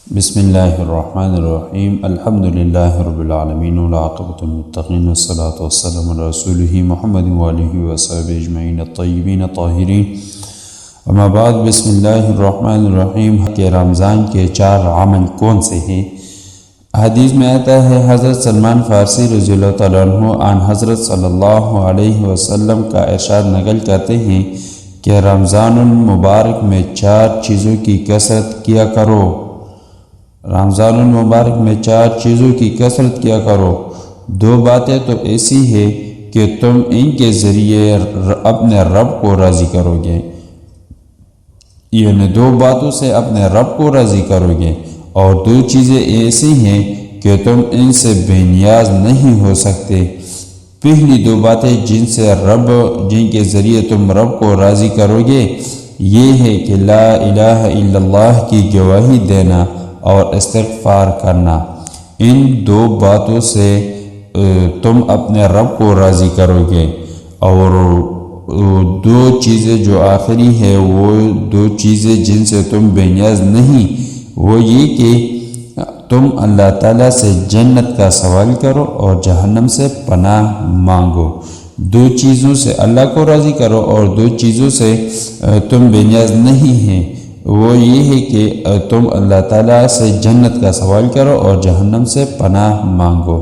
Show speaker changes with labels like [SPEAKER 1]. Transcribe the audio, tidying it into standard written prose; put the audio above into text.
[SPEAKER 1] بسم اللہ الرحمن الرحیم الحمدللہ رب العالمین والعاقبۃ للمتقین والصلاة والسلام علی رسولہ محمد وآلہ وصحبہ اجمعین الطیبین الطاہرین اما بعد بسم اللہ الرحمن الرحیم کہ رمضان کے 4 عمل کون سے ہیں؟ حدیث میں آتا ہے حضرت سلمان فارسی رضی اللہ تعالیٰ عنہ عن حضرت صلی اللہ علیہ وسلم کا ارشاد نقل کرتے ہیں کہ رمضان المبارک میں 4 چیزوں کی کثرت کیا کرو۔ رمضان المبارک میں 4 چیزوں کی کثرت کیا کرو۔ 2 باتیں تو ایسی ہے کہ تم ان کے ذریعے اپنے رب کو راضی کرو گے، یعنی 2 باتوں سے اپنے رب کو راضی کرو گے، اور 2 چیزیں ایسی ہیں کہ تم ان سے بے نیاز نہیں ہو سکتے۔ پہلی 2 باتیں جن کے ذریعے تم رب کو راضی کرو گے یہ ہے کہ لا الہ الا اللہ کی گواہی دینا اور استغفار کرنا۔ ان 2 باتوں سے تم اپنے رب کو راضی کرو گے، اور 2 چیزیں جو آخری ہے وہ 2 چیزیں جن سے تم بے نیاز نہیں، وہ یہ کہ تم اللہ تعالیٰ سے جنت کا سوال کرو اور جہنم سے پناہ مانگو۔ 2 چیزوں سے اللہ کو راضی کرو اور 2 چیزوں سے تم بے نیاز نہیں ہیں، وہ یہ ہے کہ تم اللہ تعالیٰ سے جنت کا سوال کرو اور جہنم سے پناہ مانگو۔